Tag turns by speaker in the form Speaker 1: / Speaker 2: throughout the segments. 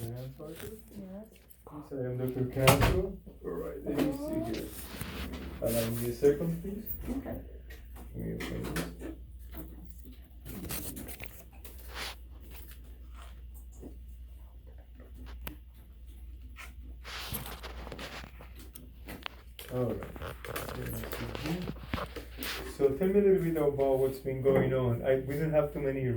Speaker 1: Madam Parker?
Speaker 2: Yes.
Speaker 1: Yes, I am Dr. Castro. Alright, let me see here. Allow me a second, please.
Speaker 2: Okay.
Speaker 1: Give me a second. Alright. Let me see here. So tell me a little bit about what's been going on. We don't have too many,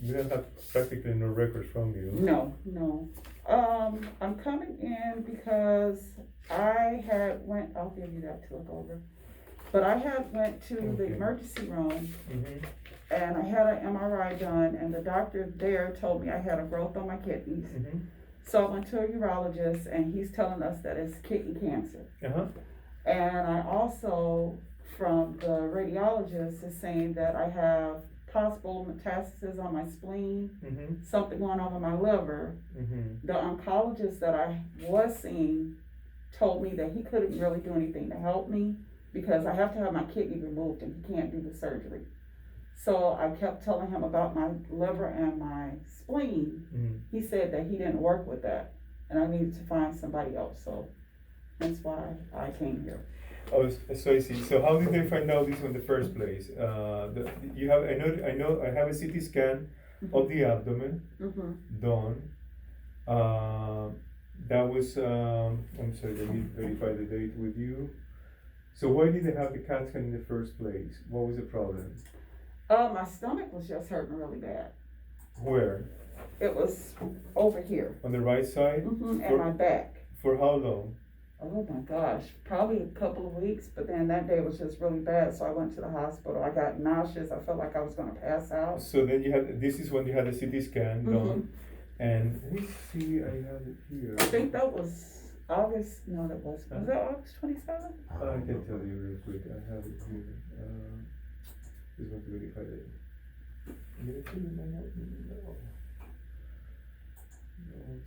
Speaker 1: we don't have practically no records from you.
Speaker 2: No, no. I'm coming in because I had went, I'll give you that to look over. But I had went to the
Speaker 1: Okay.
Speaker 2: emergency room
Speaker 1: Mm-hmm.
Speaker 2: and I had an MRI done and the doctor there told me I had a growth on my kidneys.
Speaker 1: Mm-hmm.
Speaker 2: So I went to a urologist and he's telling us that it's kidney cancer.
Speaker 1: Uh-huh.
Speaker 2: And I also, from the radiologist, is saying that I have possible metastasis on my spleen,
Speaker 1: Mm-hmm.
Speaker 2: something going on with my liver.
Speaker 1: Mm-hmm.
Speaker 2: The oncologist that I was seeing told me that he couldn't really do anything to help me because I have to have my kidney removed and he can't do the surgery. So I kept telling him about my liver and my spleen.
Speaker 1: Mm-hmm.
Speaker 2: He said that he didn't work with that and I needed to find somebody else. So that's why I came here.
Speaker 1: Oh, so I see. So how did they find out this in the first place? You have, I know, I have a CT scan of the abdomen
Speaker 2: Mm-hmm.
Speaker 1: done. That was, I'm sorry, let me verify the date with you. So why did they have the CAT scan in the first place? What was the problem?
Speaker 2: My stomach was just hurting really bad.
Speaker 1: Where?
Speaker 2: It was over here.
Speaker 1: On the right side?
Speaker 2: Mm-hmm.
Speaker 1: For-
Speaker 2: And my back.
Speaker 1: For how long?
Speaker 2: Oh my gosh, probably a couple of weeks, but then that day was just really bad, so I went to the hospital. I got nauseous, I felt like I was gonna pass out.
Speaker 1: So then you had, this is when you had the CT scan
Speaker 2: Mhm.
Speaker 1: done. And let me see, I have it here.
Speaker 2: I think that was August, no, that was that August 27th?
Speaker 1: I can tell you real quick. I have it here. Just want to verify it. Did I tell you my note? No. No,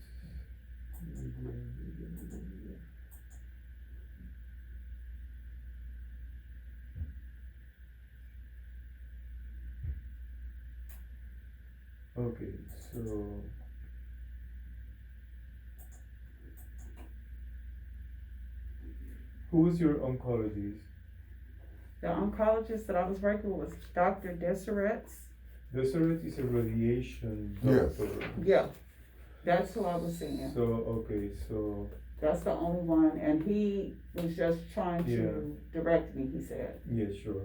Speaker 1: it's media. Okay, so. Who was your oncologist?
Speaker 2: The oncologist that I was working with was Dr. Deseretz.
Speaker 1: Deseret is a radiation
Speaker 3: Yes.
Speaker 1: doctor.
Speaker 2: Yeah, that's who I was seeing.
Speaker 1: So, okay, so,
Speaker 2: That's the only one, and he was just trying
Speaker 1: Yeah.
Speaker 2: to direct me, he said.
Speaker 1: yeah, sure.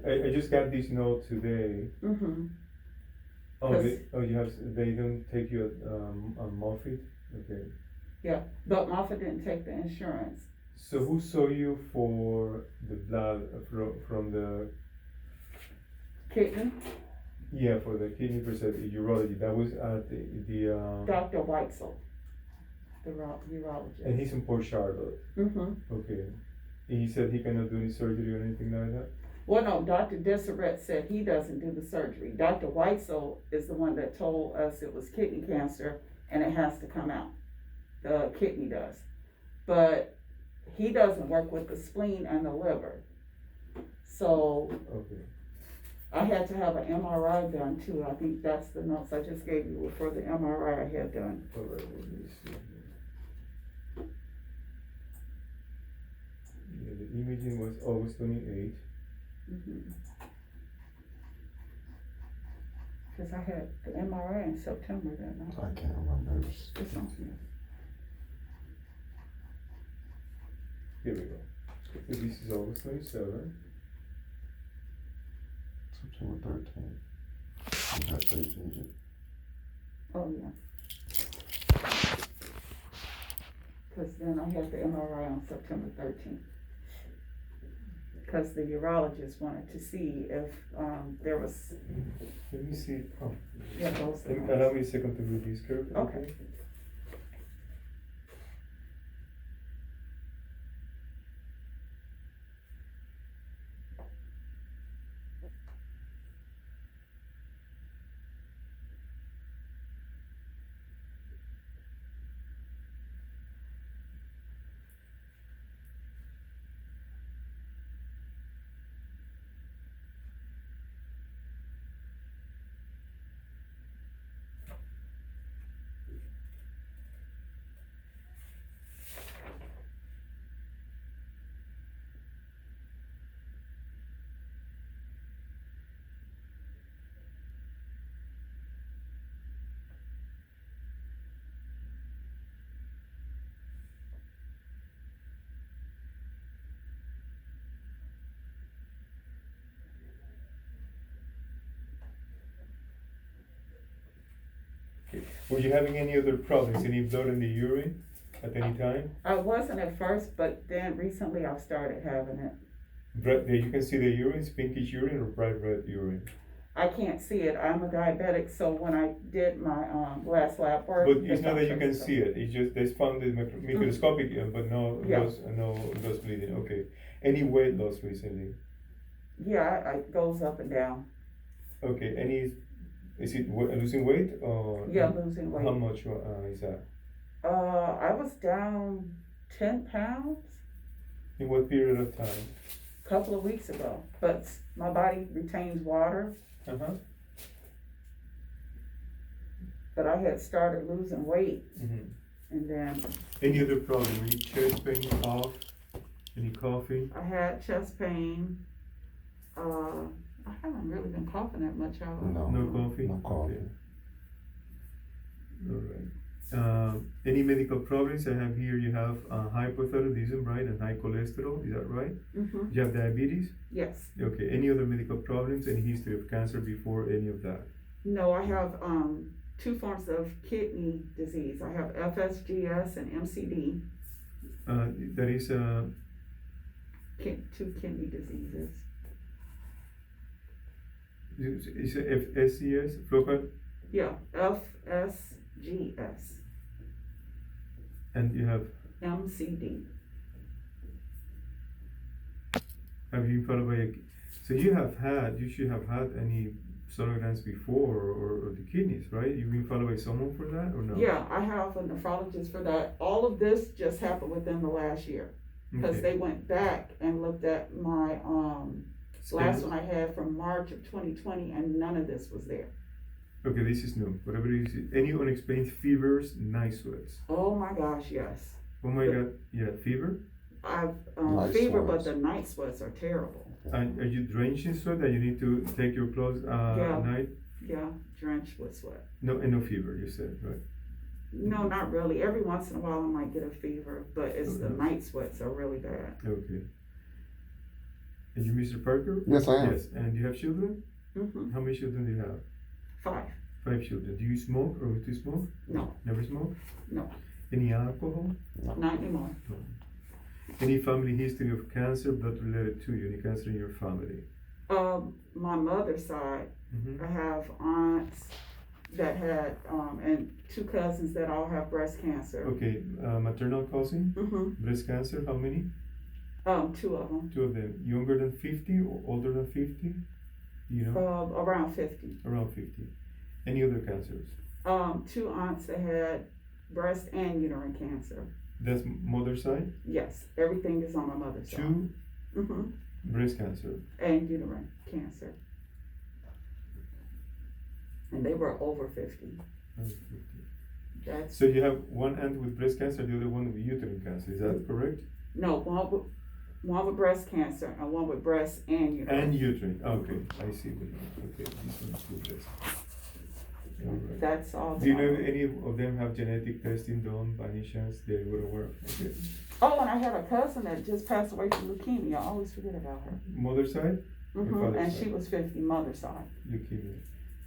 Speaker 1: I just got this note today.
Speaker 2: Mm-hmm.
Speaker 1: Oh,
Speaker 2: Yes.
Speaker 1: you have, they don't take you on Moffitt? Okay.
Speaker 2: Yeah, but Moffitt didn't take the insurance.
Speaker 1: So who saw you for the blood from the,
Speaker 2: Kidney,
Speaker 1: yeah, for the kidney percent urology? That was at the
Speaker 2: Dr. Weitzel, the urologist.
Speaker 1: and he's in Port Charlotte.
Speaker 2: Mm-hmm.
Speaker 1: Okay. He said he cannot do any surgery or anything like that?
Speaker 2: Well, no, Dr. Deseret said he doesn't do the surgery. Dr. Weitzel is the one that told us it was kidney cancer and it has to come out. The kidney does. But he doesn't work with the spleen and the liver. So
Speaker 1: Okay.
Speaker 2: I had to have an MRI done too. I think that's the notes I just gave you for the MRI I had done.
Speaker 1: All right, let me see here. Yeah, the imaging was August 28th.
Speaker 2: Because I had the MRI in September then.
Speaker 3: I can't remember.
Speaker 2: It's on here.
Speaker 1: Here we go. So this is August 27th.
Speaker 3: September 13th. That date needed.
Speaker 2: Oh, yeah. Because then I had the MRI on September 13th. Because the urologist wanted to see if there was,
Speaker 1: Let me see. Oh.
Speaker 2: yeah, those things.
Speaker 1: Allow me a second to read this carefully.
Speaker 2: Okay.
Speaker 1: Were you having any other problems, any blood in the urine at any time?
Speaker 2: I wasn't at first, but then recently I started having it.
Speaker 1: You can see the urine, pinkish urine or bright red urine.
Speaker 2: I can't see it. I'm a diabetic, so when I did my last lab work.
Speaker 1: But
Speaker 2: the
Speaker 1: it's not that you
Speaker 2: doctor
Speaker 1: can
Speaker 2: said-
Speaker 1: see it, it's just, they found it microscopic, but no,
Speaker 2: Yeah.
Speaker 1: no loss bleeding, okay. Any weight loss recently?
Speaker 2: Yeah, it goes up and down.
Speaker 1: Okay, is it losing weight or?
Speaker 2: Yeah, losing weight.
Speaker 1: How much is that?
Speaker 2: I was down 10 pounds
Speaker 1: In what period of time?
Speaker 2: a couple of weeks ago, but my body retains water,
Speaker 1: Uh-huh.
Speaker 2: but I had started losing weight
Speaker 1: Mhm.
Speaker 2: and then
Speaker 1: Any other problem, any chest pain, cough, any coughing?
Speaker 2: I had chest pain. I haven't really been coughing that much, have I?
Speaker 3: No.
Speaker 1: No coffee?
Speaker 3: No coffee.
Speaker 1: Okay. Alright. Any medical problems? I have here, you have hypothyroidism, right, and high cholesterol, is that right?
Speaker 2: Mm-hmm.
Speaker 1: You have diabetes?
Speaker 2: Yes.
Speaker 1: Okay, any other medical problems, any history of cancer before any of that?
Speaker 2: No, I have two forms of kidney disease. I have FSGS and MCD,
Speaker 1: That is,
Speaker 2: two kidney diseases.
Speaker 1: is it FSCS, focal,
Speaker 2: Yeah, FSGS,
Speaker 1: and you have
Speaker 2: MCD.
Speaker 1: you been followed by so you should have had any sonograms before or the kidneys, right? You've been followed by someone for that or no?
Speaker 2: Yeah, I have a nephrologist for that. All of this just happened within the last year. Because
Speaker 1: Okay.
Speaker 2: they went back and looked at my last
Speaker 1: Scans?
Speaker 2: one I had from March of 2020, and none of this was there.
Speaker 1: Okay, this is new. Whatever it is, any unexplained fevers, night sweats.
Speaker 2: Oh my gosh, yes.
Speaker 1: Oh my God, yeah, fever?
Speaker 2: I've
Speaker 3: Night
Speaker 2: fever, but
Speaker 3: sweats.
Speaker 2: the night sweats are terrible.
Speaker 1: And are you drenched in sweat that you need to take your clothes
Speaker 2: Yeah.
Speaker 1: at night?
Speaker 2: Yeah, drenched with sweat.
Speaker 1: No, and no fever, you said, right?
Speaker 2: No, not really. Every once in a while I might get a fever, but it's the
Speaker 1: Okay.
Speaker 2: night sweats are really bad.
Speaker 1: Okay. And you Mr. Parker?
Speaker 3: Yes, I am.
Speaker 1: Yes, and you have children?
Speaker 2: Mm-hmm.
Speaker 1: How many children do you have?
Speaker 2: 5.
Speaker 1: 5 children. Do you smoke or do you smoke?
Speaker 2: No,
Speaker 1: Never smoke?
Speaker 2: no,
Speaker 1: Any alcohol?
Speaker 2: not anymore.
Speaker 1: No. Any family history of cancer blood related to you? Any cancer in your family?
Speaker 2: My mother's side,
Speaker 1: Mm-hmm.
Speaker 2: I have aunts that had, and 2 cousins that all have breast cancer.
Speaker 1: Okay, maternal cousin,
Speaker 2: Mm-hmm.
Speaker 1: breast cancer, how many?
Speaker 2: 2 of them,
Speaker 1: 2 of them. Younger than 50 or older than 50? You know?
Speaker 2: around 50.
Speaker 1: Around 50. Any other cancers?
Speaker 2: 2 aunts that had breast and uterine cancer.
Speaker 1: That's mother side?
Speaker 2: Yes, everything is on my mother's side.
Speaker 1: 2
Speaker 2: Mm-hmm.
Speaker 1: breast cancer.
Speaker 2: And uterine cancer. And they were over 50. That's,
Speaker 1: So you have one aunt with breast cancer, the other one with uterine cancer, is that correct?
Speaker 2: no, one with breast cancer and one with breast and uterine.
Speaker 1: And uterine, okay, I see. Okay, this one's with breast. Alright.
Speaker 2: That's all.
Speaker 1: Do you know
Speaker 2: that
Speaker 1: if any of them have genetic testing done by any chance? They were aware of, okay.
Speaker 2: Oh, and I had a cousin that just passed away from leukemia. I always forget about her.
Speaker 1: Mother side, father's
Speaker 2: And
Speaker 1: side?
Speaker 2: she was 50, mother side.
Speaker 1: leukemia.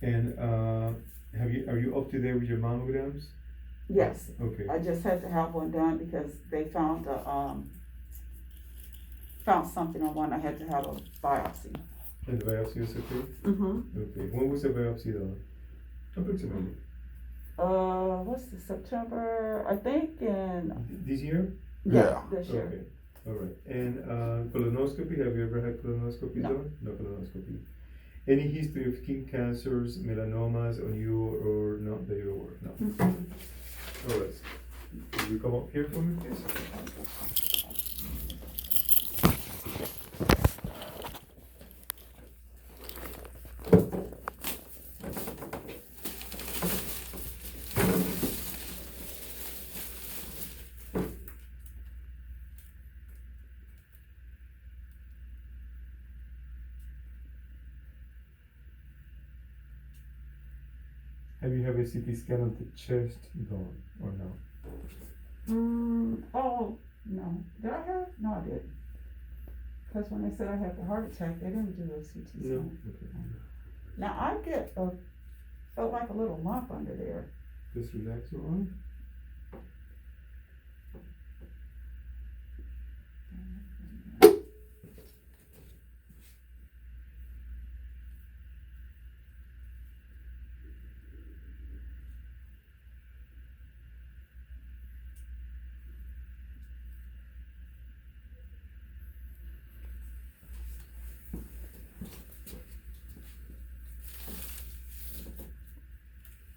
Speaker 1: And are you up to date with your mammograms?
Speaker 2: Yes,
Speaker 1: Okay,
Speaker 2: I just had to have one done because they found found something on one. I had to have a biopsy.
Speaker 1: and the biopsy was okay?
Speaker 2: Mm-hmm.
Speaker 1: Okay, when was the biopsy done? Approximately.
Speaker 2: What's the September? I think in
Speaker 1: This year?
Speaker 3: Yeah.
Speaker 2: this year.
Speaker 1: Okay, alright. And colonoscopy, have you ever had colonoscopy
Speaker 2: No.
Speaker 1: done? No colonoscopy. Any history of skin cancers, melanomas on you or not that you're aware of? No.
Speaker 2: Mhm.
Speaker 1: Alright. Will you come up here for me, please? Have you had a CT scan of the chest done or no?
Speaker 2: Oh, no. Did I have? No, I didn't. Because when they said I had the heart attack, they didn't do a CT scan.
Speaker 1: Okay.
Speaker 2: Now I felt like a little lump under there.
Speaker 1: Just relax your arm.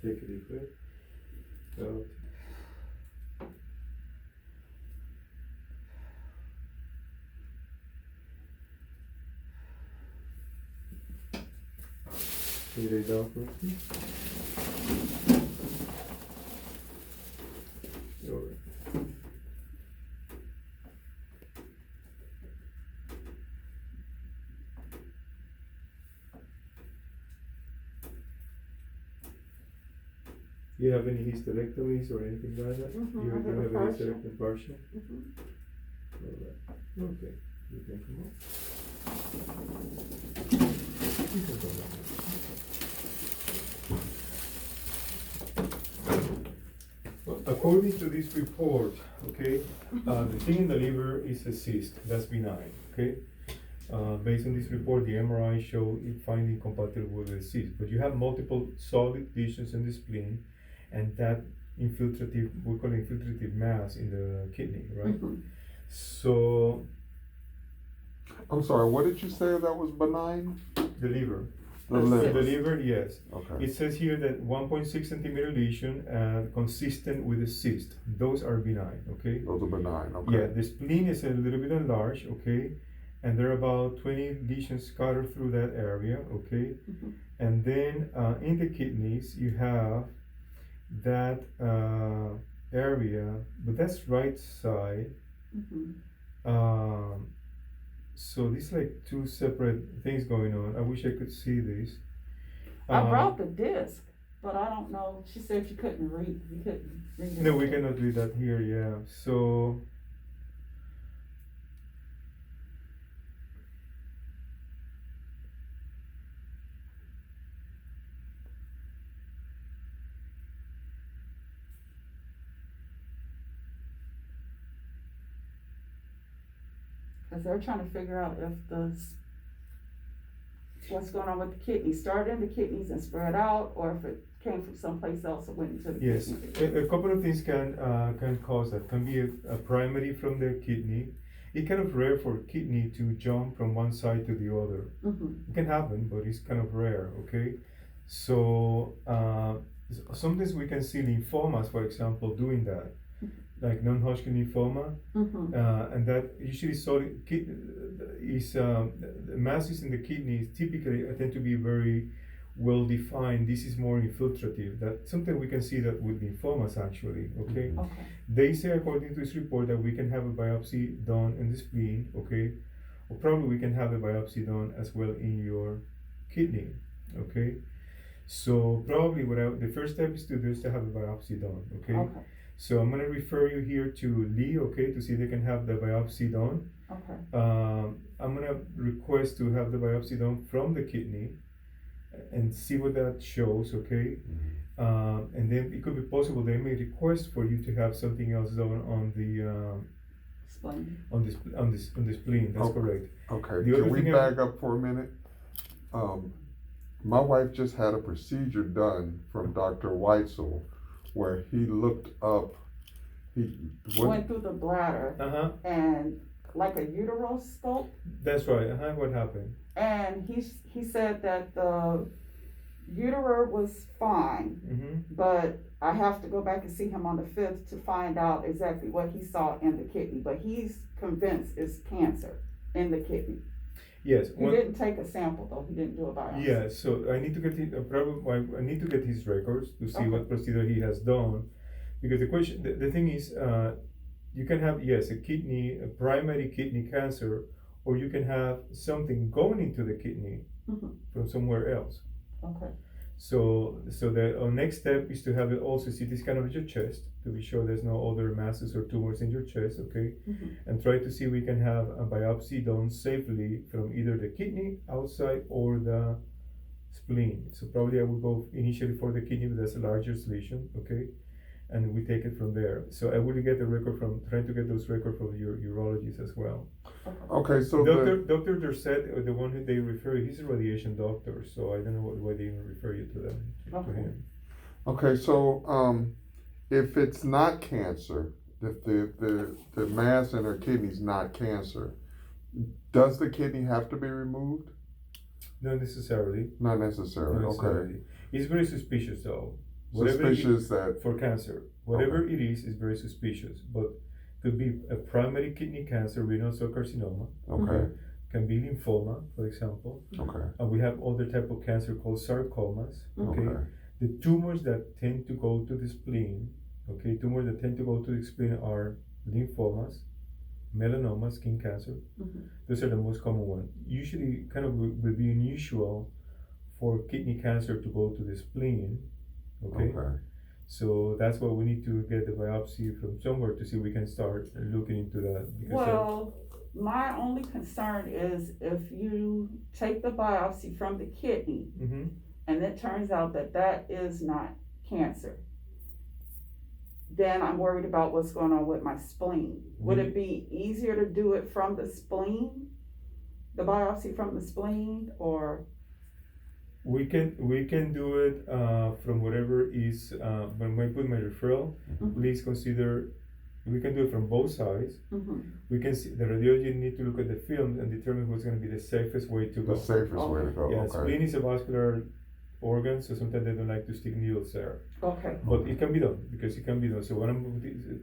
Speaker 1: Take a deep breath. Out. Can you lay down for me? Alright. You have any hysterectomies or anything like that?
Speaker 2: Mhm,
Speaker 1: You
Speaker 2: I have a
Speaker 1: have a
Speaker 2: partial.
Speaker 1: hysterectomy partial?
Speaker 2: Mhm.
Speaker 1: Alright, okay, you can come up. You can come up. Well, according to this report, okay, the thing in the liver is a cyst, that's benign, okay? Based on this report, the MRI showed it finding compatible with the cyst, but you have multiple solid lesions in the spleen, and that infiltrative, we call it infiltrative mass in the kidney, right?
Speaker 2: Mhm.
Speaker 1: So
Speaker 3: I'm sorry, what did you say that was benign?
Speaker 1: the liver,
Speaker 3: The
Speaker 2: The
Speaker 3: liver.
Speaker 1: the liver, yes.
Speaker 3: Okay,
Speaker 1: It says here that 1.6 centimeter lesion consistent with a cyst. Those are benign, okay?
Speaker 3: those are benign,
Speaker 1: Yeah,
Speaker 3: okay.
Speaker 1: the spleen is a little bit enlarged, okay? And there are about 20 lesions scattered through that area, okay?
Speaker 2: Mhm.
Speaker 1: And then in the kidneys, you have that area, but that's right side.
Speaker 2: Mhm.
Speaker 1: So these like two separate things going on. I wish I could see this.
Speaker 2: I brought the disc, but I don't know, she said you couldn't read it.
Speaker 1: No, we cannot read that here, yeah. So
Speaker 2: Cause they're trying to figure out if what's going on with the kidneys, started in the kidneys and spread out, or if it came from someplace else and went into the
Speaker 1: yes,
Speaker 2: kidney.
Speaker 1: a couple of things can cause that. Can be a primary from the kidney. It's kind of rare for kidney to jump from one side to the other.
Speaker 2: Mhm.
Speaker 1: It can happen, but it's kind of rare. Okay, so sometimes we can see lymphomas, for example, doing that, like non-Hodgkin lymphoma,
Speaker 2: Mhm.
Speaker 1: and that usually solid is the masses in the kidneys typically tend to be very well defined. This is more infiltrative. That's something we can see that with lymphomas actually. Okay,
Speaker 2: Okay.
Speaker 1: they say according to this report that we can have a biopsy done in the spleen. Okay, or probably we can have a biopsy done as well in your kidney. Okay, so probably the first step is to have a biopsy done. Okay.
Speaker 2: Okay.
Speaker 1: So I'm gonna refer you here to Lee, okay, to see if they can have the biopsy done.
Speaker 2: Okay.
Speaker 1: I'm gonna request to have the biopsy done from the kidney and see what that shows, okay? And then it could be possible they may request for you to have something else done on the
Speaker 2: Explain.
Speaker 1: on the spleen. That's
Speaker 3: Oh.
Speaker 1: correct.
Speaker 3: Okay,
Speaker 1: The other
Speaker 3: can we
Speaker 1: thing I-
Speaker 3: back up for a minute? My wife just had a procedure done from Dr. Weitzel where he looked up,
Speaker 2: Went through the bladder
Speaker 1: Uh-huh.
Speaker 2: and like a uteroscope,
Speaker 1: That's right. Uh-huh. What happened?
Speaker 2: and he said that the uterer was fine,
Speaker 1: Mm-hmm.
Speaker 2: but I have to go back and see him on the 5th to find out exactly what he saw in the kidney. But he's convinced it's cancer in the kidney.
Speaker 1: Yes.
Speaker 2: He didn't take a sample though. He didn't do a biopsy.
Speaker 1: Yeah, so I need to get I need to get his records to see
Speaker 2: Okay.
Speaker 1: what procedure he has done, because the thing is, you can have a primary kidney cancer, or you can have something going into the kidney
Speaker 2: Mhm.
Speaker 1: from somewhere else.
Speaker 2: Okay.
Speaker 1: So the next step is to have it also CT scan of your chest to be sure there's no other masses or tumors in your chest, okay?
Speaker 2: Mhm.
Speaker 1: And try to see if we can have a biopsy done safely from either the kidney outside or the spleen. So probably I would go initially for the kidney, but that's a larger lesion, okay? And we take it from there. So I would get the record trying to get those records from your urologist as well.
Speaker 3: Okay, so
Speaker 1: Dr. Dorset, the one who they refer, he's a radiation doctor, so I don't know why they even refer you to them, to
Speaker 2: Okay.
Speaker 1: him.
Speaker 3: okay, so if it's not cancer, if the mass in her kidney is not cancer, does the kidney have to be removed?
Speaker 1: Not necessarily.
Speaker 3: Not necessarily.
Speaker 1: Not
Speaker 3: Okay.
Speaker 1: necessarily. It's very suspicious though. Whatever it-
Speaker 3: Suspicious that.
Speaker 1: for cancer. Whatever it is very suspicious. But could be a primary kidney cancer, renal cell carcinoma.
Speaker 3: Okay.
Speaker 1: Can be lymphoma, for example.
Speaker 3: Okay.
Speaker 1: And we have other type of cancer called sarcomas. Okay.
Speaker 3: Okay.
Speaker 1: The tumors that tend to go to the spleen, okay, tumors that tend to go to the spleen are lymphomas, melanoma, skin cancer.
Speaker 2: Mhm.
Speaker 1: Those are the most common ones. Usually, kind of will be unusual for kidney cancer to go to the spleen. Okay.
Speaker 3: Okay.
Speaker 1: So that's why we need to get the biopsy from somewhere to see if we can start looking into that. Because
Speaker 2: Well, my only concern is if you take the biopsy from the kidney and it turns out that that is not cancer, then I'm worried about what's going on with my spleen. Would it be easier to do it from the spleen? The biopsy from the spleen, or?
Speaker 1: we can do it from whatever is when I put my referral.
Speaker 2: Mhm.
Speaker 1: Please consider we can do it from both sides.
Speaker 2: Mhm.
Speaker 1: We can see the radiologist need to look at the film and determine what's going to be the safest way to go.
Speaker 3: The safest way to go.
Speaker 1: Yeah,
Speaker 3: Okay.
Speaker 1: spleen is a vascular organ, so sometimes they don't like to stick needles there.
Speaker 2: Okay,
Speaker 1: But it can be done because it can be done. So what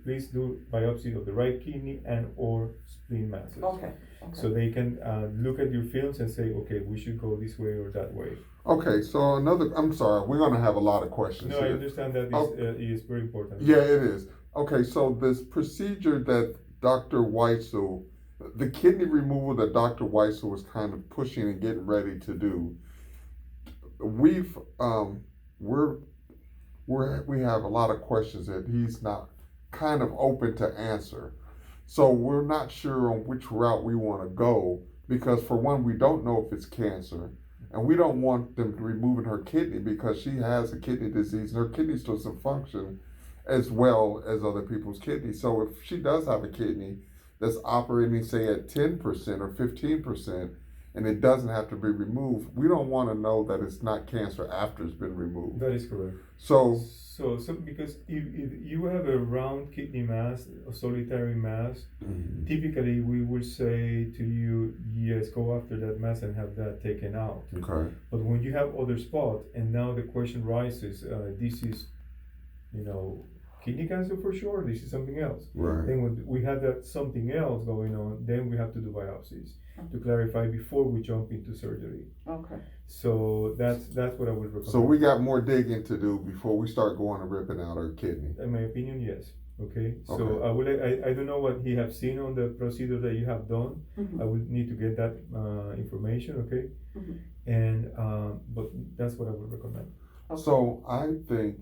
Speaker 1: please do biopsy of the right kidney and or spleen masses.
Speaker 2: okay,
Speaker 1: So they can look at your films and say, okay, we should go this way or that way.
Speaker 3: Okay, so I'm sorry, we're gonna have a lot of questions
Speaker 1: No, I
Speaker 3: here.
Speaker 1: understand that
Speaker 3: Oh.
Speaker 1: is very important.
Speaker 3: Yeah, it is. Okay, so this procedure that Dr. Weitzel, the kidney removal that Dr. Weitzel was kind of pushing and getting ready to do, we have a lot of questions that he's not kind of open to answer. So we're not sure on which route we want to go because for one, we don't know if it's cancer. And we don't want them removing her kidney because she has a kidney disease and her kidneys doesn't function as well as other people's kidneys. So if she does have a kidney that's operating, say, at 10% or 15%, and it doesn't have to be removed, we don't want to know that it's not cancer after it's been removed.
Speaker 1: That is correct.
Speaker 3: So,
Speaker 1: So because if you have a round kidney mass, a solitary mass, typically we will say to you, yes, go after that mass and have that taken out.
Speaker 3: okay,
Speaker 1: But when you have other spots, and now the question rises, this is, kidney cancer for sure, this is something else.
Speaker 3: right.
Speaker 1: Then when we have that something else going on, then we have to do biopsies to clarify before we jump into surgery.
Speaker 2: okay.
Speaker 1: So that's what I would recommend.
Speaker 3: So we got more digging to do before we start going and ripping out her kidney.
Speaker 1: In my opinion, yes. Okay. So
Speaker 3: Okay.
Speaker 1: I don't know what he have seen on the procedure that you have done.
Speaker 2: Mhm.
Speaker 1: I would need to get that information. Okay.
Speaker 2: Mhm.
Speaker 1: And but that's what I would recommend.
Speaker 2: Okay.
Speaker 3: So I think,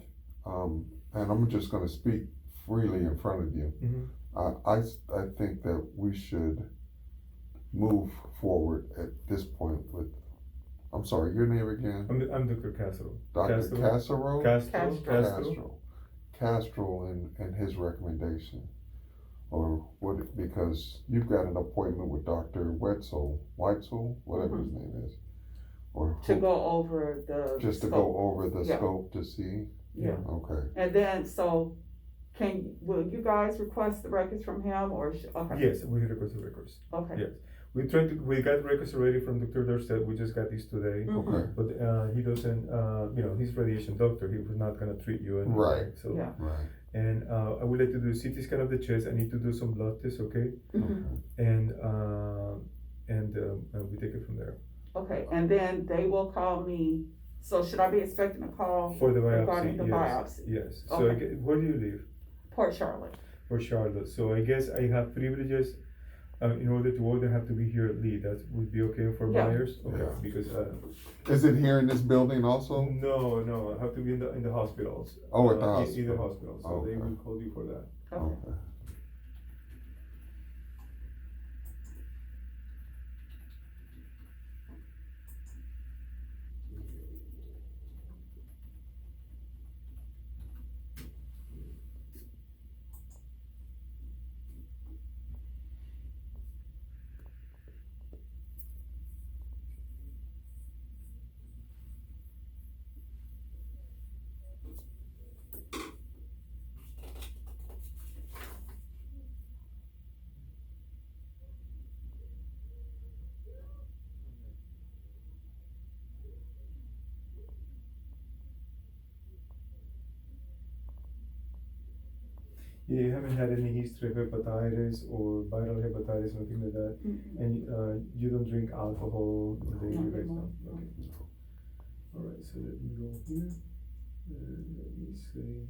Speaker 3: and I'm just going to speak freely in front of you.
Speaker 1: Mhm.
Speaker 3: I think that we should move forward at this point with. I'm sorry, your name again?
Speaker 1: I'm Dr. Castro.
Speaker 3: Dr. Castro?
Speaker 1: Castro.
Speaker 3: Castro and his recommendation. Or what, because you've got an appointment with Dr. Weitzel, whatever his name is. Or
Speaker 2: To go over the
Speaker 3: just to
Speaker 2: scope.
Speaker 3: go over the
Speaker 2: Yeah.
Speaker 3: scope to see?
Speaker 2: Yeah.
Speaker 3: Okay.
Speaker 2: And then, so, will you guys request the records from him, or, okay?
Speaker 1: Yes, we request the records.
Speaker 2: Okay.
Speaker 1: Yes. We got records already from Dr. Dorset. We just got this today.
Speaker 2: Mhm.
Speaker 3: Okay.
Speaker 1: But he doesn't, he's radiation doctor. He was not gonna treat you anyway.
Speaker 3: Right.
Speaker 1: So
Speaker 2: Yeah.
Speaker 3: Right.
Speaker 1: and I would like to do a CT scan of the chest. I need to do some blood tests, okay?
Speaker 2: Mhm.
Speaker 1: And we take it from there.
Speaker 2: Okay, and then they will call me, so should I be expecting a call
Speaker 1: For the biopsy,
Speaker 2: regarding the
Speaker 1: yes.
Speaker 2: biopsy?
Speaker 1: Yes. So
Speaker 2: Okay.
Speaker 1: where do you live?
Speaker 2: Port Charlotte.
Speaker 1: For Charlotte. So I guess I have privileges. In order to order, have to be here at Lee. That would be okay for
Speaker 2: Yeah.
Speaker 1: buyers. Okay.
Speaker 3: Yeah.
Speaker 1: Because
Speaker 3: Is it here in this building also?
Speaker 1: no, I have to be in the hospitals.
Speaker 3: Oh, at the
Speaker 1: In the
Speaker 3: hospital.
Speaker 1: hospital. So they
Speaker 3: Okay.
Speaker 1: will call you for that.
Speaker 2: Okay.
Speaker 3: Okay.
Speaker 1: You haven't had any history of hepatitis or viral hepatitis, nothing like that, and you don't drink alcohol on a daily
Speaker 2: No,
Speaker 1: basis.
Speaker 2: no.
Speaker 1: Okay. All right, so let me go here, and let me say.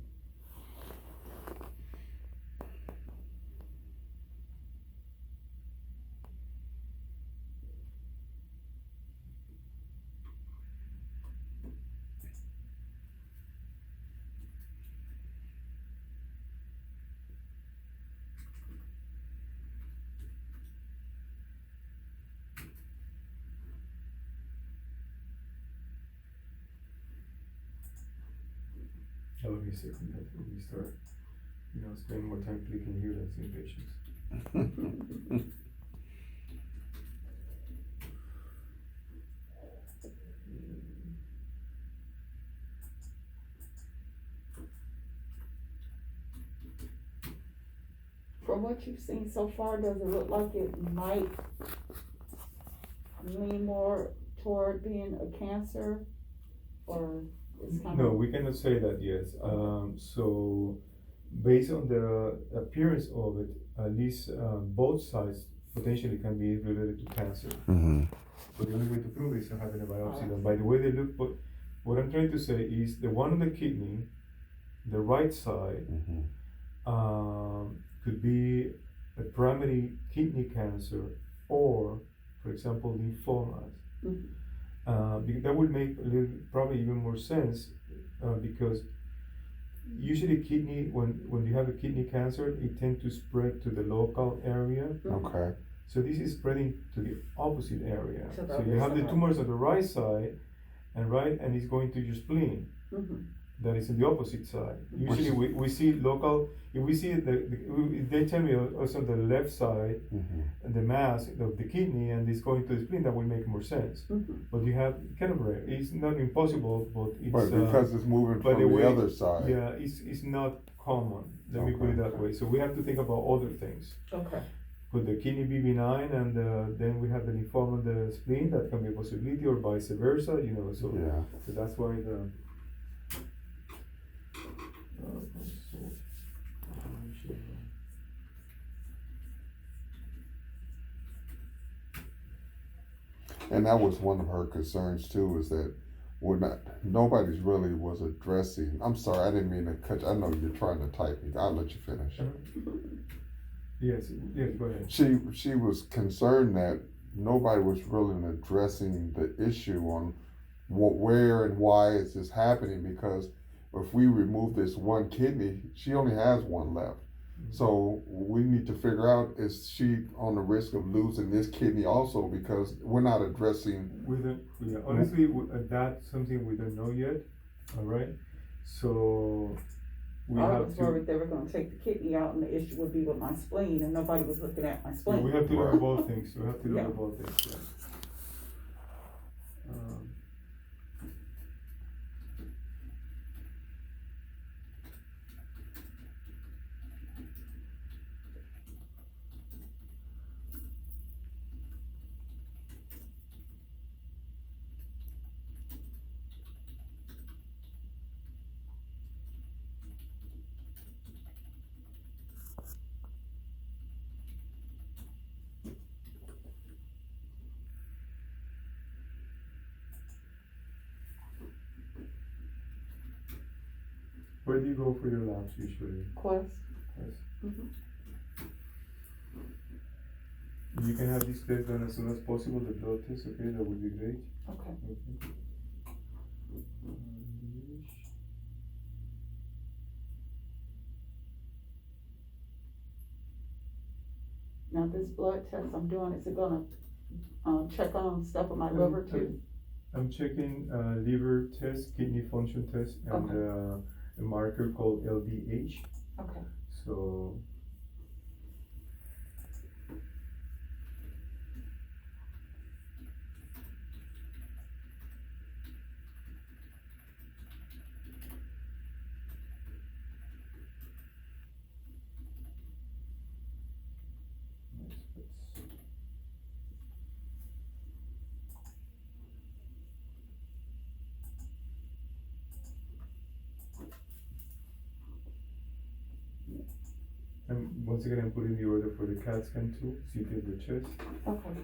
Speaker 1: Oh, let me see, let me start, spending more time clicking here than seeing patients.
Speaker 2: From what you've seen so far, does it look like it might lean more toward being a cancer? Or it's kind
Speaker 1: No,
Speaker 2: of?
Speaker 1: we cannot say that yet. So based on the appearance of it, at least both sides potentially can be related to cancer.
Speaker 3: Mm-hmm.
Speaker 1: But the only way to prove it is having a biopsy done. By the way they look, but what I'm trying to say is the one on the kidney, the right side, could be a primary kidney cancer or, for example, lymphomas. That would make probably even more sense because usually kidney, when you have a kidney cancer, it tends to spread to the local area.
Speaker 3: Okay.
Speaker 1: So this is spreading to the opposite area.
Speaker 2: To the
Speaker 1: So you
Speaker 2: other
Speaker 1: have the
Speaker 2: side.
Speaker 1: tumors on the right side, and it's going to your spleen. That is in the opposite side. Usually we see local, if we see if they tell me also the left side, the mass of the kidney and it's going to the spleen, that will make more sense. But you have kind of rare, it's not impossible, but it's.
Speaker 3: But because it's moving
Speaker 1: by
Speaker 3: from
Speaker 1: the
Speaker 3: the
Speaker 1: way,
Speaker 3: other side.
Speaker 1: Yeah, it's not common, let me put it that way. So we have to think about other things.
Speaker 2: Okay.
Speaker 1: Could the kidney be benign and then we have the lymphoma on the spleen, that can be a possibility, or vice versa, so.
Speaker 3: Yeah.
Speaker 1: So that's why the.
Speaker 3: And that was one of her concerns too, is that nobody's really was addressing. I'm sorry, I didn't mean to cut you. I know you're trying to type. I'll let you finish.
Speaker 1: Yes, go ahead.
Speaker 3: She was concerned that nobody was really addressing the issue on where and why is this happening, because if we remove this one kidney, she only has one left. So we need to figure out, is she on the risk of losing this kidney also, because we're not addressing.
Speaker 1: Honestly, that's something we don't know yet, all right? So we
Speaker 2: I
Speaker 1: have
Speaker 2: was
Speaker 1: to.
Speaker 2: worried they were gonna take the kidney out and the issue would be with my spleen and nobody was looking at my spleen.
Speaker 1: We have to look at both things, we have to look
Speaker 2: Yeah.
Speaker 1: at both things, yeah. Where do you go for your labs usually?
Speaker 2: Quest.
Speaker 1: Yes.
Speaker 2: Mhm.
Speaker 1: You can have this test done as soon as possible, the blood test, okay, that would be great.
Speaker 2: Okay.
Speaker 1: Okay.
Speaker 2: Now this blood test I'm doing, is it gonna, check on stuff in my liver too?
Speaker 1: I'm checking liver test, kidney function test, and
Speaker 2: Okay.
Speaker 1: a marker called LDH.
Speaker 2: Okay.
Speaker 1: So. And once again, I'm putting the order for the CAT scan too, CT of the chest.
Speaker 2: Okay.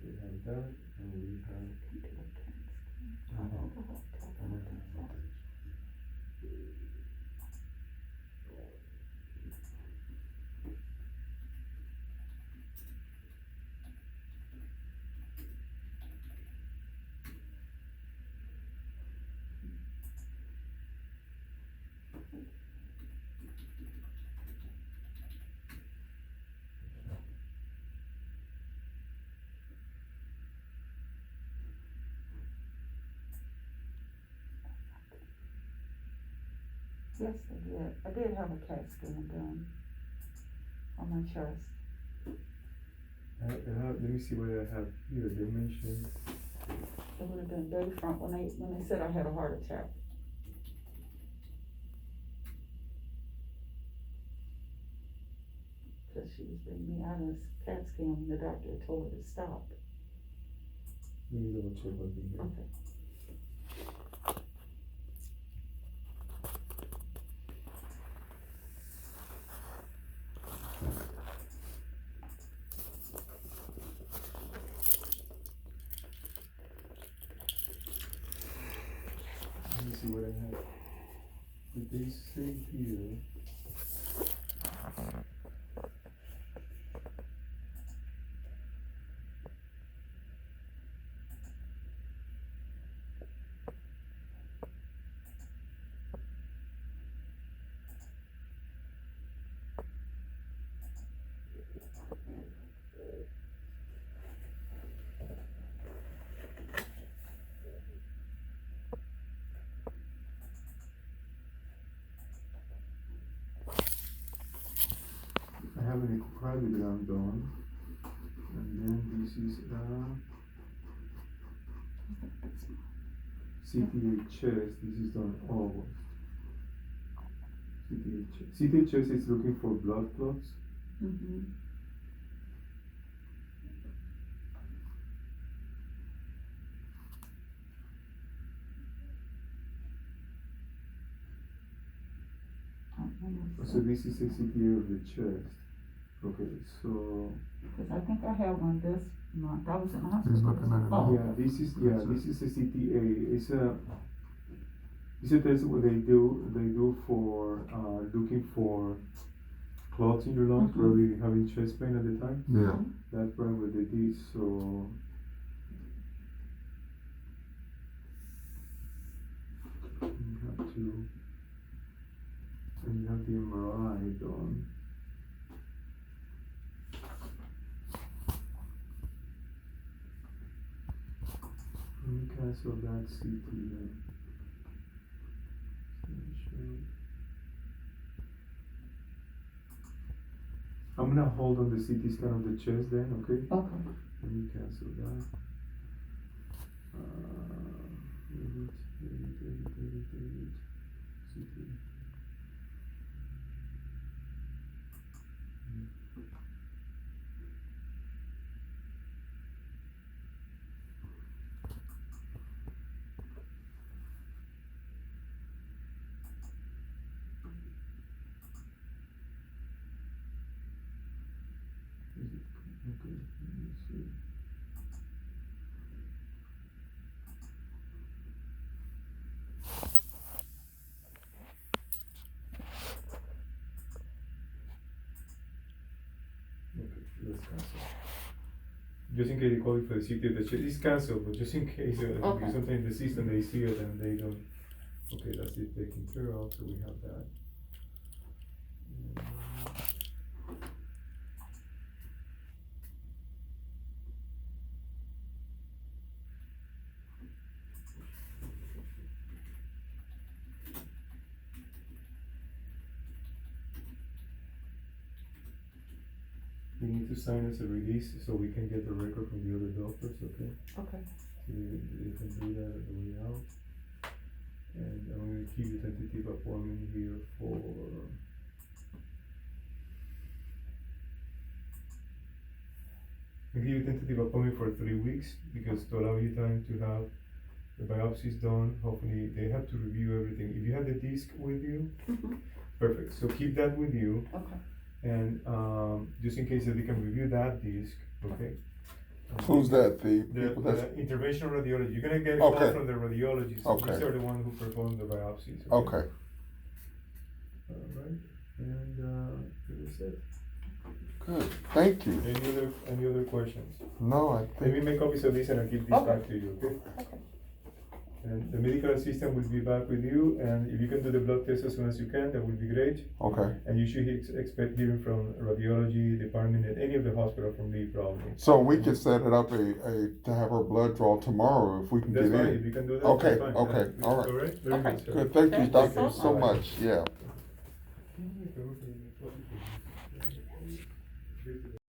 Speaker 1: We have that, and we have.
Speaker 2: Yes, I did. I did have a CAT scan done on my chest.
Speaker 1: Let me see what I have here. They mentioned.
Speaker 2: It would have been day front when they said I had a heart attack. Cause she was bringing me out of this CAT scan when the doctor told her to stop.
Speaker 1: Let me double check what we have.
Speaker 2: Okay.
Speaker 1: Let me see what I have. Did they say here? I have an echocardiogram done, and then this is CTA chest. This is done in August. CTA chest is looking for blood clots.
Speaker 2: Mm-hmm.
Speaker 1: So this is a CTA of the chest. Okay, so
Speaker 2: Cause I think I had one this month. I was in the hospital.
Speaker 3: He's looking at it.
Speaker 2: Oh,
Speaker 1: yeah, this is a CTA. It's a test what they do for looking for clots in your lungs,
Speaker 2: Mhm.
Speaker 1: probably having chest pain at the time.
Speaker 3: Yeah.
Speaker 1: That's probably what they did. So you have to, and you have the MRI done. Let me cancel that CT. I'm gonna hold on the CT scan of the chest then, okay?
Speaker 2: okay.
Speaker 1: Let me cancel that. Edit, CT. Okay, let me see. Okay, let's cancel. Just in case they call it for the CT, the check is cancelled, but just in case,
Speaker 2: Okay.
Speaker 1: because sometimes the system they see it and they don't. Okay, that's it taken care of, so we have that. You need to sign us a release so we can get the record from the other doctors, okay?
Speaker 2: Okay.
Speaker 1: So they can do that on the way out. And I'm gonna keep the tentative appointment here for. I'll give you a tentative appointment for 3 weeks because to allow you time to have the biopsies done. Hopefully they have to review everything. If you have the disc with you,
Speaker 2: Mm-hmm.
Speaker 1: perfect. So keep that with you.
Speaker 2: Okay.
Speaker 1: And, just in case that they can review that disc, okay?
Speaker 3: Who's that? The
Speaker 1: The,
Speaker 3: people that's,
Speaker 1: the interventional radiology, you're gonna get a call
Speaker 3: Okay.
Speaker 1: from the radiologists,
Speaker 3: Okay.
Speaker 1: these are the ones who perform the biopsies.
Speaker 3: okay.
Speaker 1: Alright, and, that's it.
Speaker 3: Good, thank you.
Speaker 1: Any other questions?
Speaker 3: No, I
Speaker 1: Let me
Speaker 3: think,
Speaker 1: make copies of this and I'll give this
Speaker 2: Okay.
Speaker 1: back to you, okay? And the medical assistant will be back with you, and if you can do the blood test as soon as you can, that would be great.
Speaker 3: okay.
Speaker 1: And you should expect hearing from radiology department at any of the hospital from me probably.
Speaker 3: So we can set it up to have her blood draw tomorrow if we can
Speaker 1: That's
Speaker 3: get
Speaker 1: fine, if
Speaker 3: in.
Speaker 1: you can do that,
Speaker 3: Okay,
Speaker 1: that's fine.
Speaker 3: okay, all right.
Speaker 1: Alright, very
Speaker 2: Okay.
Speaker 1: good, sir.
Speaker 3: Good, thank you,
Speaker 2: Thank you
Speaker 3: doctor,
Speaker 2: so
Speaker 3: so
Speaker 2: much.
Speaker 3: much, yeah.
Speaker 1: Okay.